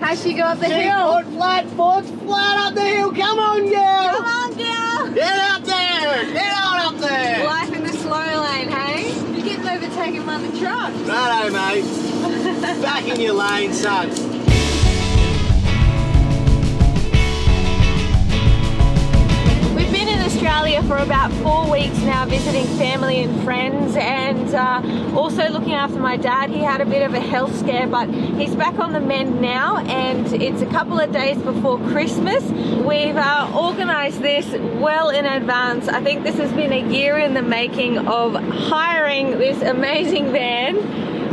How should you go up the hill? Foot flat up the hill. Come on, girl. Come on, girl. Get up there. Get on up there. Life in the slow lane, hey? You're getting overtaken by the truck. Righto, mate. Back in your lane, son. We've been in Australia for about 4 weeks now, visiting family and friends, and also looking after my dad. He had a bit of a health scare, but he's back on the mend now, and it's a couple of days before Christmas. We've organised this well in advance. I think this has been a year in the making of hiring this amazing van.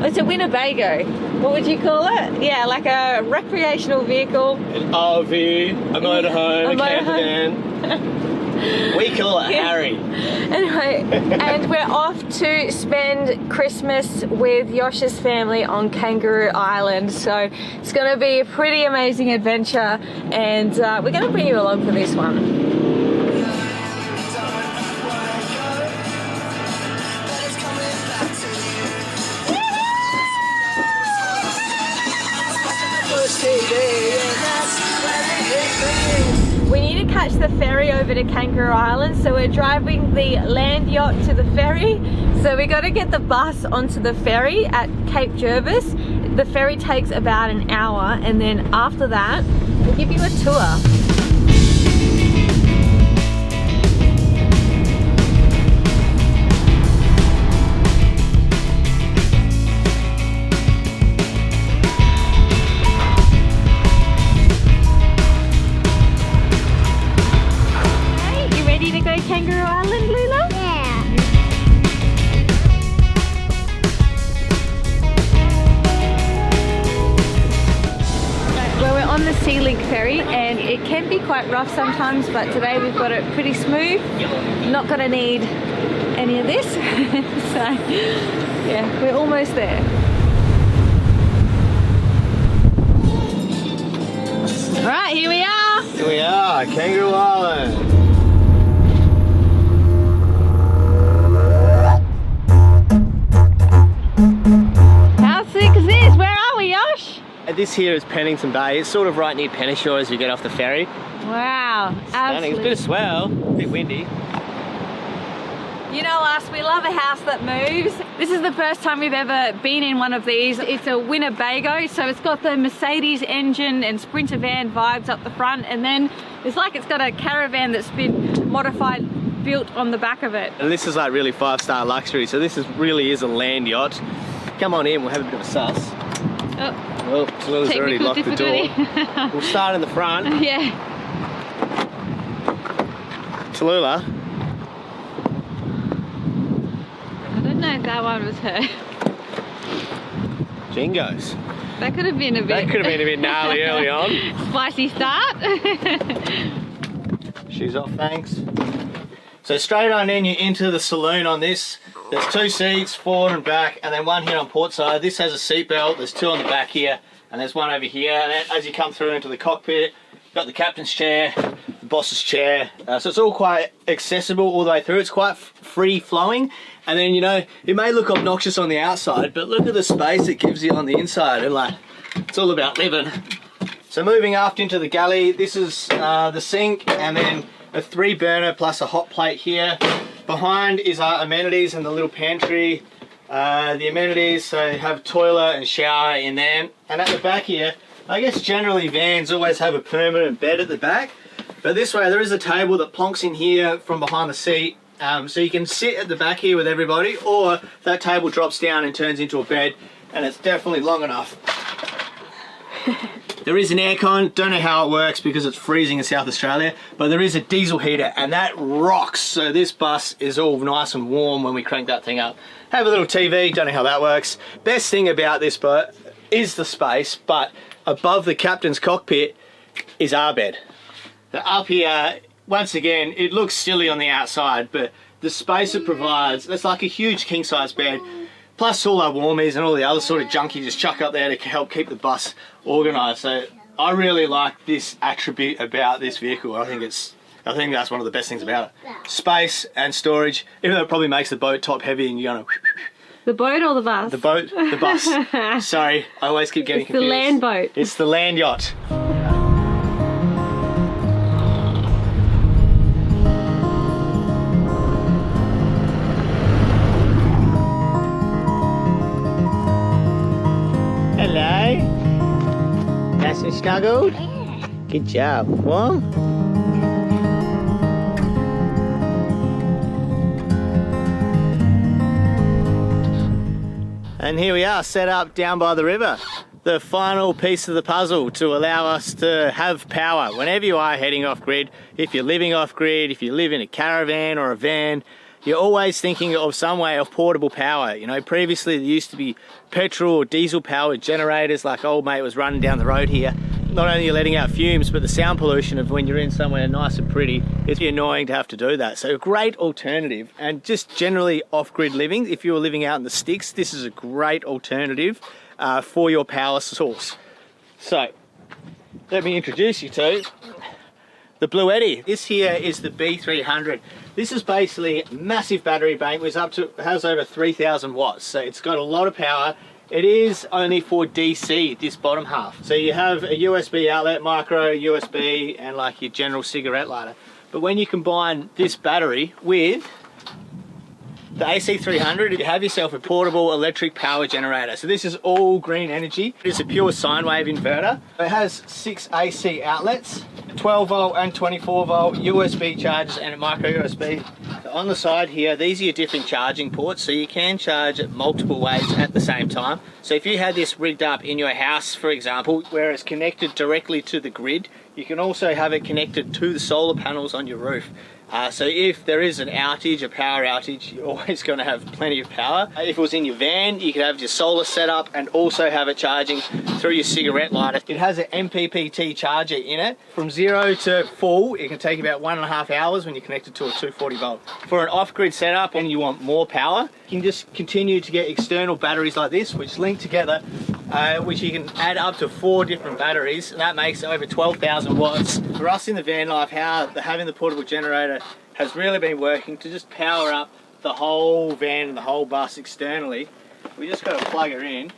It's a Winnebago. What would you call it? Yeah, like a recreational vehicle. An RV, a motorhome, a camper van. We call it Harry. Anyway, and we're off to spend Christmas with Yosh's family on Kangaroo Island. So it's going to be a pretty amazing adventure, and we're going to bring you along for this one. We need to catch the ferry over to Kangaroo Island, so we're driving the land yacht to the ferry. So we got to get the bus onto the ferry at Cape Jervis. The ferry takes about an hour, and then after that we'll give you a tour. Kangaroo Island, Lula? Yeah. Well, we're on the Sea Link ferry, and it can be quite rough sometimes, but today we've got it pretty smooth. Not gonna need any of this. So, yeah, we're almost there. All right, here we are. Here we are, Kangaroo Island. How sick is this? Where are we, Yosh? This here is Pennington Bay. It's sort of right near Pennyshore as you get off the ferry. Wow, Stunning. It's a bit of swell, a bit windy. You know us, we love a house that moves. This is the first time we've ever been in one of these. It's a Winnebago, so it's got the Mercedes engine and Sprinter van vibes up the front, and then it's like it's got a caravan that's been modified, built on the back of it. And this is like really 5-star luxury, so this really is a land yacht. Come on in, we'll have a bit of a suss. Oh, Well, Tallulah's already locked the door. We'll start in the front. Yeah. Tallulah. I don't know if that one was her. Jingos. That could have been a bit... That could have been a bit gnarly early on. Spicy start. Shoes off, thanks. So straight on in, you enter the saloon on this. There's 2 seats, forward and back, and then 1 here on port side. This has a seat belt. There's 2 on the back here, and there's 1 over here. And then as you come through into the cockpit, you've got the captain's chair, the boss's chair. So it's all quite accessible all the way through. It's quite free flowing. And then, you know, it may look obnoxious on the outside, but look at the space it gives you on the inside. And like, it's all about living. So moving aft into the galley, this is the sink, and then a 3 burner plus a hot plate here. Behind is our amenities and the little pantry. The amenities, so you have toilet and shower in there. And at the back here, I guess generally vans always have a permanent bed at the back. But this way there is a table that plonks in here from behind the seat. So you can sit at the back here with everybody, or that table drops down and turns into a bed, and it's definitely long enough. There is an aircon, don't know how it works because it's freezing in South Australia, but there is a diesel heater and that rocks. So this bus is all nice and warm when we crank that thing up. Have a little TV, don't know how that works. Best thing about this boat is the space, but above the captain's cockpit is our bed. So up here, once again, it looks silly on the outside, but the space it provides, it's like a huge king size bed. Plus all our warmies and all the other sort of junk you just chuck up there to help keep the bus organised. So I really like this attribute about this vehicle. I think that's one of the best things about it. Space and storage, even though it probably makes the boat top heavy and you're gonna The boat or the bus? The boat, the bus. Sorry, I always keep getting confused. It's the land boat. It's the land yacht. Hello. Nice and snuggled? Yeah. Good job. Warm? And here we are, set up down by the river. The final piece of the puzzle to allow us to have power whenever you are heading off grid. If you're living off grid, if you live in a caravan or a van, you're always thinking of some way of portable power. You know, previously there used to be petrol or diesel powered generators like old mate was running down the road here. Not only are you letting out fumes, but the sound pollution of when you're in somewhere nice and pretty, it's annoying to have to do that. So a great alternative, and just generally off-grid living, if you're living out in the sticks, this is a great alternative for your power source. So, let me introduce you to the Bluetti. This here is the B300. This is basically a massive battery bank, which has over 3,000 watts. So it's got a lot of power. It is only for DC, this bottom half. So you have a USB outlet, micro USB, and like your general cigarette lighter. But when you combine this battery with the AC300, you have yourself a portable electric power generator. So this is all green energy. It's a pure sine wave inverter. It has 6 AC outlets, 12 volt and 24 volt USB chargers and a micro USB. So on the side here, these are your different charging ports, so you can charge it multiple ways at the same time. So if you had this rigged up in your house, for example, where it's connected directly to the grid, you can also have it connected to the solar panels on your roof. So if there is an outage, a power outage, you're always going to have plenty of power. If it was in your van, you could have your solar set up and also have it charging through your cigarette lighter. It has an MPPT charger in it. From 0 to full, it can take about 1.5 hours when you're connected to a 240 volt. For an off-grid setup and you want more power, you can just continue to get external batteries like this, which link together, which you can add up to 4 different batteries, and that makes over 12,000 watts. For us in the van life, having the portable generator has really been working to just power up the whole van and the whole bus externally. We just got to plug her in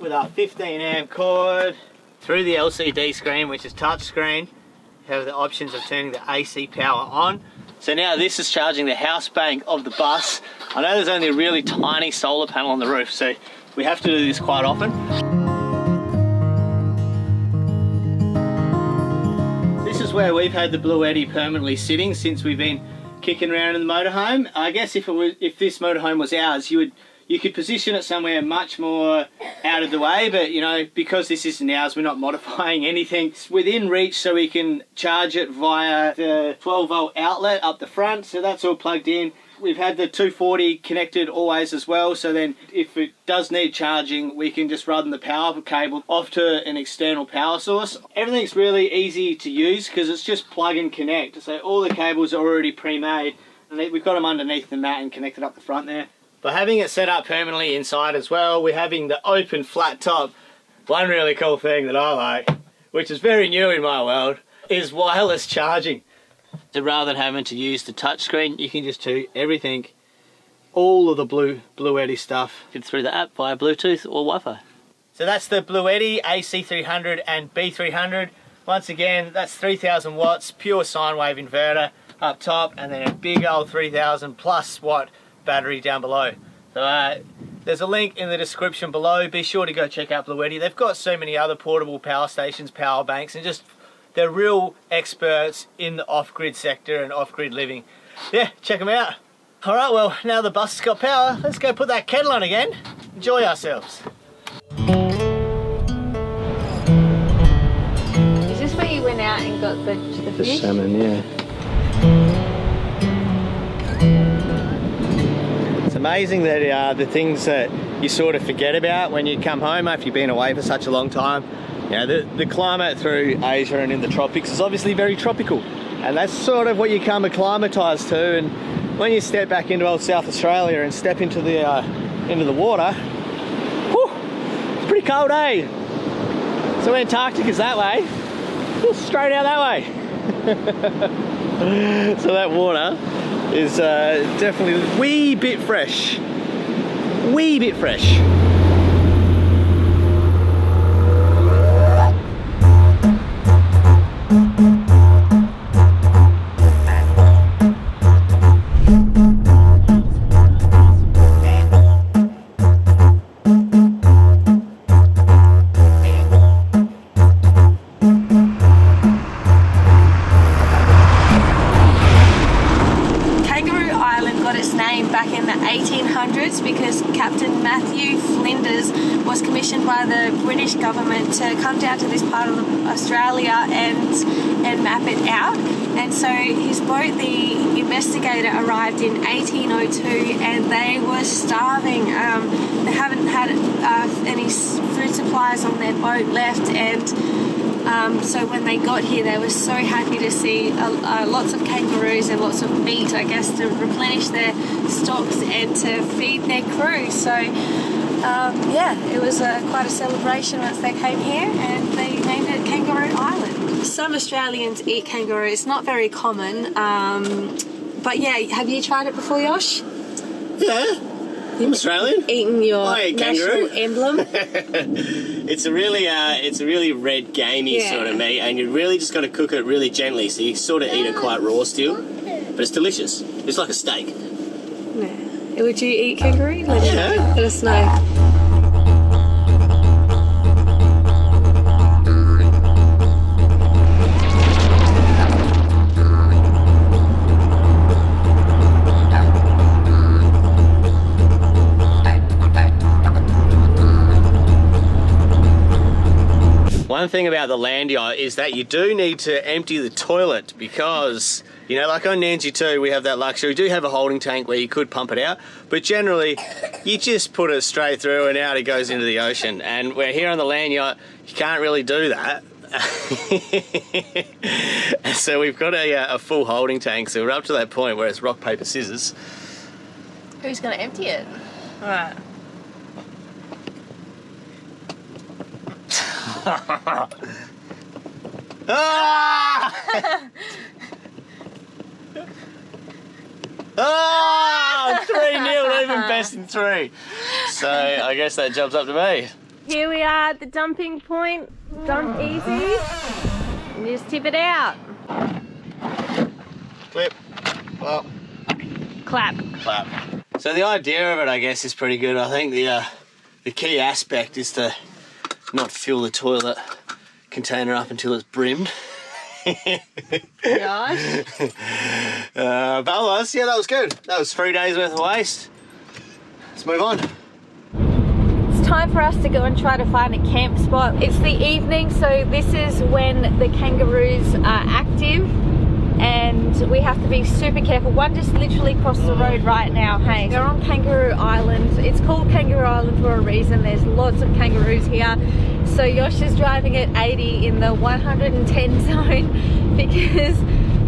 with our 15 amp cord through the LCD screen, which is touch screen. You have the options of turning the AC power on. So now this is charging the house bank of the bus. I know there's only a really tiny solar panel on the roof, so we have to do this quite often. This is where we've had the Bluetti permanently sitting since we've been kicking around in the motorhome. I guess if this motorhome was ours, you could position it somewhere much more out of the way, but you know, because this isn't ours, we're not modifying anything. It's within reach, so we can charge it via the 12 volt outlet up the front, so that's all plugged in. We've had the 240 connected always as well, so then if it does need charging, we can just run the power cable off to an external power source. Everything's really easy to use because it's just plug and connect. So all the cables are already pre-made, and we've got them underneath the mat and connected up the front there. By having it set up permanently inside as well, we're having the open flat top. One really cool thing that I like, which is very new in my world, is wireless charging. So rather than having to use the touchscreen, you can just do everything, all of the Bluetti stuff through the app via Bluetooth or Wi-Fi. So that's the Bluetti AC300 and B300. Once again, that's 3,000 watts, pure sine wave inverter up top, and then a big old 3,000 plus watt battery down below. So there's a link in the description below. Be sure to go check out Bluetti. They've got so many other portable power stations, power banks, and just they're real experts in the off-grid sector and off-grid living. Yeah, check them out. All right, well, now the bus has got power, let's go put that kettle on again. Enjoy ourselves. Is this where you went out and got the fish? The salmon, yeah. It's amazing that the things that you sort of forget about when you come home after you've been away for such a long time. You know, the climate through Asia and in the tropics is obviously very tropical, and that's sort of what you come acclimatised to. And when you step back into old South Australia and step into the water, whew, it's pretty cold, eh? So Antarctic is that way, straight out that way. So that water is definitely a wee bit fresh. wee bit fresh. Because Captain Matthew Flinders was commissioned by the British government to come down to this part of Australia and map it out. And so his boat, the Investigator, arrived in 1802 and they were starving. They haven't had any food supplies on their boat left, and so when they got here they were so happy to see lots of kangaroos and lots of meat, I guess, to replenish their stocks and to feed their crew. So yeah, it was quite a celebration once they came here, and they named it Kangaroo Island. Some Australians eat kangaroo. It's not very common, but yeah, have you tried it before, Yosh? Yeah, I'm Australian. Eating your national emblem? It's a really red gamey sort of meat, and you really just got to cook it really gently, so you sort of eat it quite raw still, but it's delicious. It's like a steak. Yeah. Would you eat kangaroo? Let us know. One thing about the land yacht is that you do need to empty the toilet, because, you know, like on Nandji II we have that luxury. We do have a holding tank where you could pump it out, but generally you just put it straight through and out it goes into the ocean. And we're here on the land yacht, you can't really do that. So we've got a full holding tank, so we're up to that point where it's rock, paper, scissors. Who's going to empty it? All right. Ah! Ah! 3-0, even best in 3. So I guess that jumps up to me. Here we are at the dumping point. Dump easy. And just tip it out. Clip. Well. Clap. Clap. So the idea of it, I guess, is pretty good. I think the key aspect is to not fill the toilet container up until it's brimmed. Gosh. But otherwise, yeah, that was good. That was 3 days worth of waste. Let's move on. It's time for us to go and try to find a camp spot. It's the evening, so this is when the kangaroos are active, and we have to be super careful. One just literally crossed the road right now. Hey, we're on Kangaroo Island. It's called Kangaroo Island for a reason. There's lots of kangaroos here. So Yosh is driving at 80 in the 110 zone, because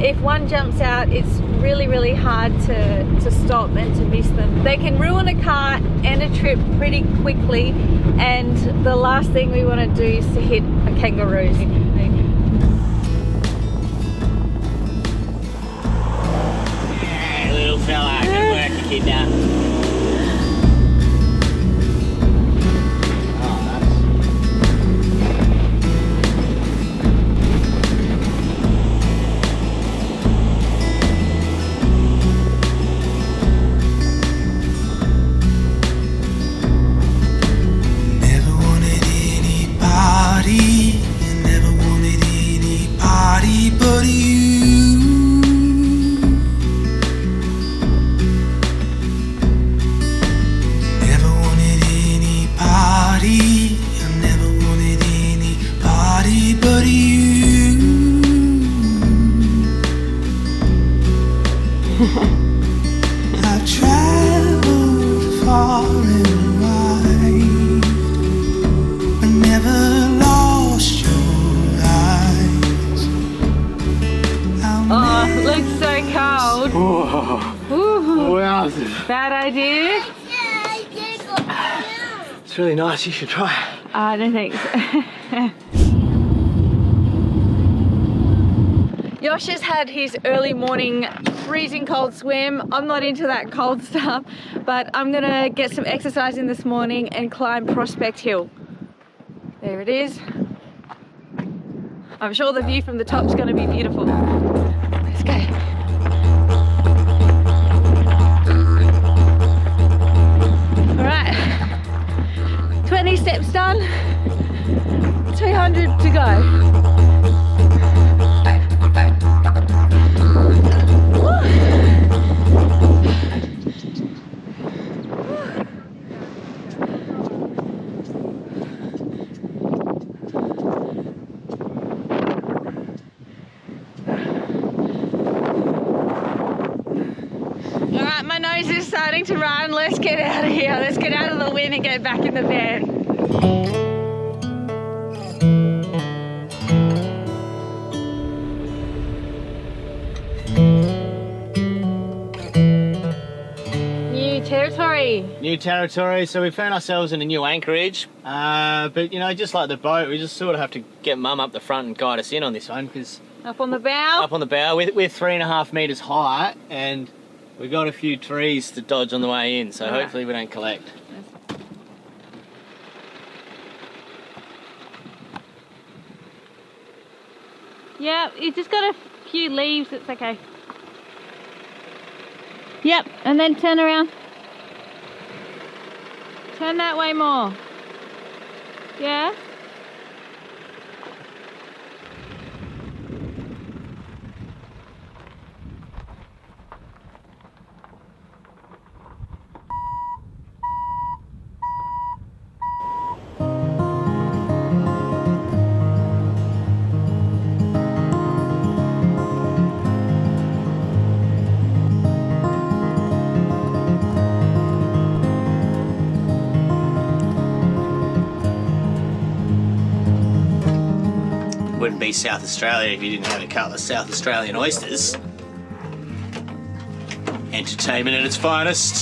if one jumps out, it's really, really hard to stop and to miss them. They can ruin a car and a trip pretty quickly, and the last thing we want to do is to hit a kangaroo. Yeah, little fella, good work, you kid now. I've traveled far and wide, but never lost your eyes. Oh, it looks so cold. Whoa. Wow. Bad idea? It's really nice, you should try. No thanks. Yosh has had his early morning freezing cold swim. I'm not into that cold stuff, but I'm gonna get some exercise in this morning and climb Prospect Hill. There it is. I'm sure the view from the top's gonna be beautiful. Let's go. All right, 20 steps done, 200 to go. Alright, my nose is starting to run. Let's get out of here. Let's get out of the wind and get back in the van. New territory, so we found ourselves in a new anchorage, but you know, just like the boat, we just sort of have to get Mum up the front and guide us in on this one, because up on the bow, we're 3.5 meters high, and we've got a few trees to dodge on the way in, so hopefully we don't collect. Yeah, you just got a few leaves, it's okay. Yep, and then turn around. Turn that way more. Yeah? Wouldn't be South Australia if you didn't have a couple of South Australian oysters. Entertainment at its finest.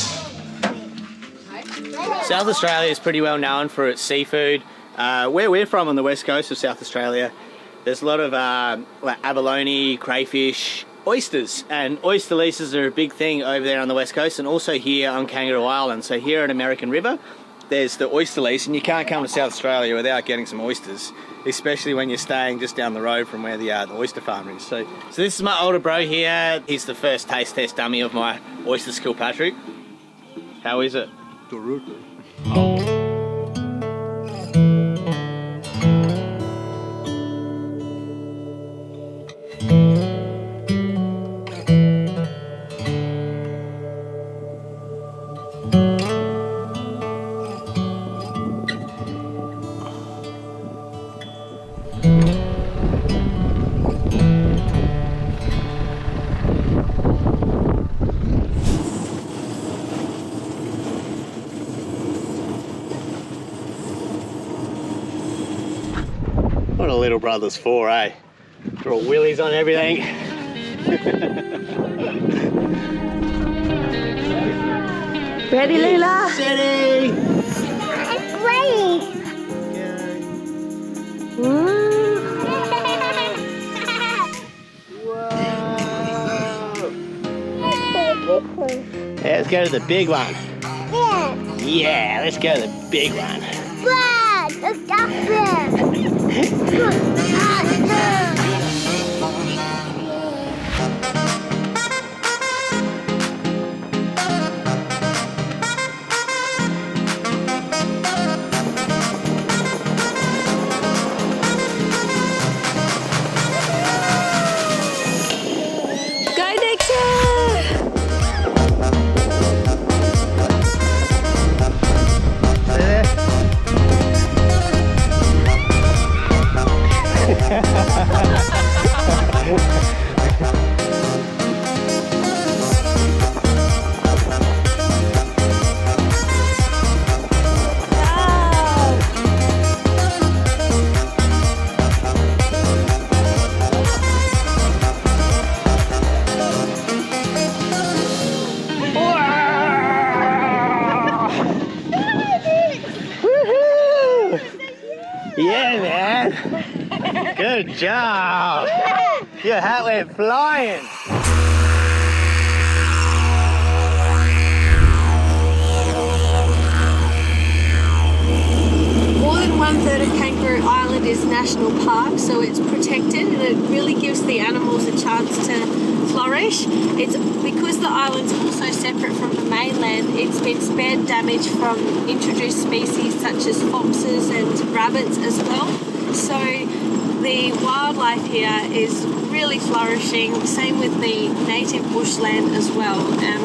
South Australia is pretty well known for its seafood. Where we're from on the west coast of South Australia, there's a lot of like abalone, crayfish, oysters, and oyster leases are a big thing over there on the west coast, and also here on Kangaroo Island. So here at American River, there's the oyster lease, and you can't come to South Australia without getting some oysters, especially when you're staying just down the road from where the oyster farm is. So this is my older bro here. He's the first taste test dummy of my oyster skill, Patrick. How is it? What are little brothers for, eh? Draw willies on everything. Ready, Lula? Steady! It's ready. Yeah, let's go to the big one. Yeah. Yeah, let's go to the big one. Brad, let's go there. Yeah, man. Good. Good job. Your hat went flying. More than 1/3 of Kangaroo Island is national park, so it's protected and it really gives the animals a chance to flourish. It's because the island's also separate from the mainland, it's been spared damage from introduced species such as foxes and rabbits as well. So the wildlife here is really flourishing, same with the native bushland as well.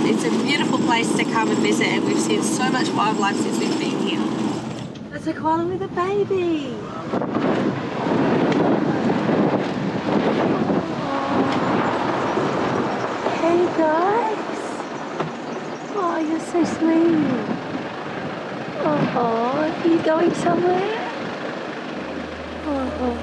It's a beautiful place to come and visit, and we've seen so much wildlife since we've been here. That's a koala with a baby. Hey guys. Oh, you're so sweet. Oh, are you going somewhere? Oh.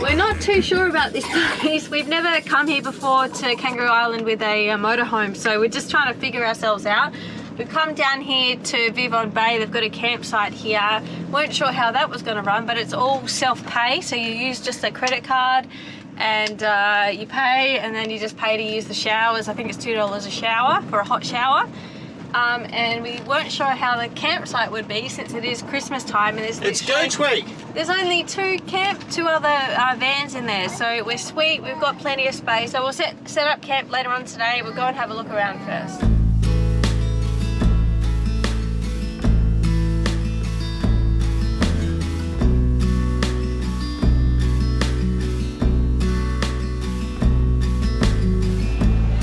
We're not too sure about this place. We've never come here before to Kangaroo Island with a motorhome, so we're just trying to figure ourselves out. We've come down here to Vivon Bay. They've got a campsite here. Weren't sure how that was going to run, but it's all self-pay, so you use just a credit card and you pay, and then you just pay to use the showers. I think it's $2 a shower for a hot shower. And we weren't sure how the campsite would be since it is Christmas time and It's Goats Week. there's only two other vans in there, so we're sweet. We've got plenty of space, so we'll set up camp later on today. We'll go and have a look around first.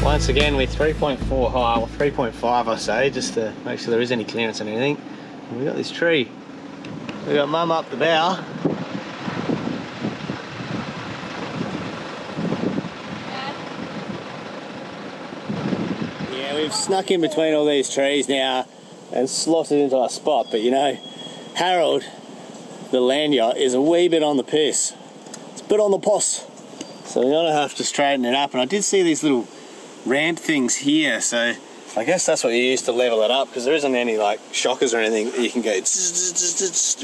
Once again, we're 3.4 high, or 3.5 I say, just to make sure there is any clearance and anything. And we've got this tree. We've got Mum up the bow. Yeah, we've snuck in between all these trees now and slotted into our spot, but you know, Harold the Land Yacht is a wee bit on the piss. It's a bit on the poss. So we're gonna have to straighten it up, and I did see these little ramp things here, so I guess that's what you use to level it up, because there isn't any like shockers or anything that you can go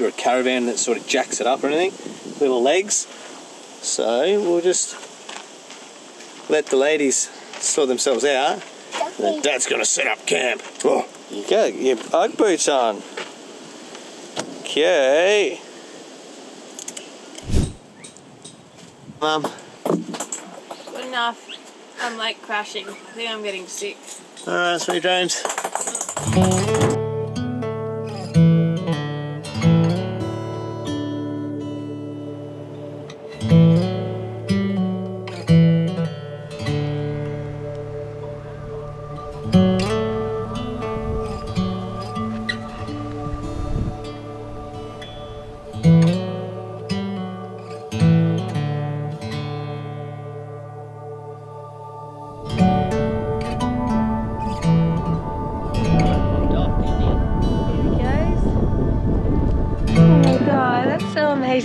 or a caravan that sort of jacks it up or anything, little legs. So we'll just let the ladies sort themselves out, and then Dad's gonna set up camp. Oh, you got your Ugg boots on. Okay, Mum. Good enough. I'm like crashing. I think I'm getting sick. Alright, sweet dreams.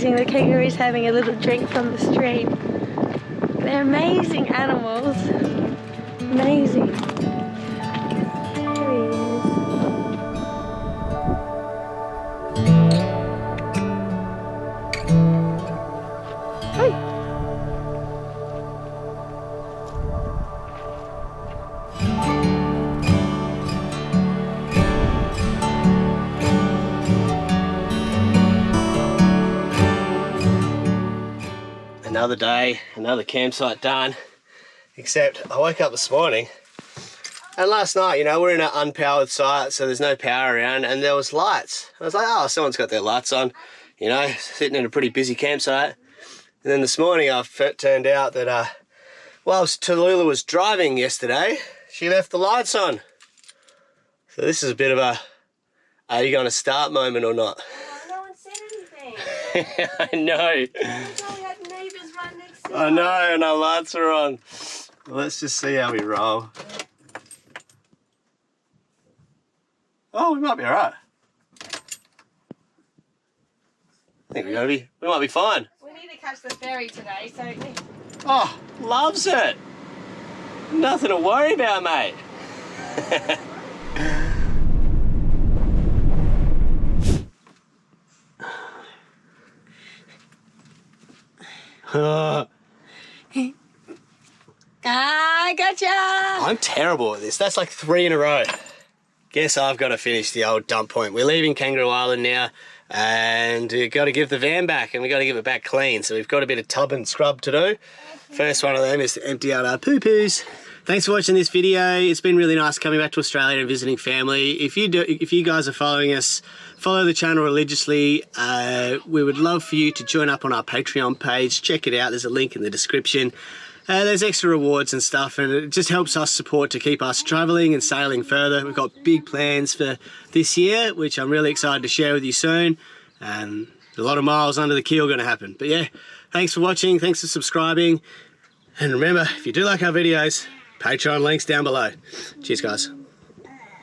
The kangaroo's having a little drink from the stream. They're amazing animals. Amazing. There he is. Hey. Another day, another campsite done. Except I woke up this morning, and last night, you know, we're in an unpowered site, so there's no power around, and there was lights. I was like, oh, someone's got their lights on, you know, sitting in a pretty busy campsite. And then this morning, it turned out that whilst Tallulah was driving yesterday, she left the lights on. So this is a bit of a, are you going to start moment or not? Oh, no one said anything. I know. I know, and our lights are on. Let's just see how we roll. Oh, we might be alright. I think we might be fine. We need to catch the ferry today, so... Oh, loves it. Nothing to worry about, mate. I gotcha! I'm terrible at this. That's like 3 in a row. Guess I've got to finish the old dump point. We're leaving Kangaroo Island now, and we've got to give the van back, and we've got to give it back clean. So we've got a bit of tub and scrub to do. First one of them is to empty out our poo-poos. Thanks for watching this video. It's been really nice coming back to Australia and visiting family. If you guys are following us, follow the channel religiously. We would love for you to join up on our Patreon page. Check it out. There's a link in the description. There's extra rewards and stuff, and it just helps us support to keep us traveling and sailing further. We've got big plans for this year, which I'm really excited to share with you soon. And a lot of miles under the keel going to happen. But yeah, thanks for watching. Thanks for subscribing. And remember, if you do like our videos, Patreon links down below. Cheers, guys.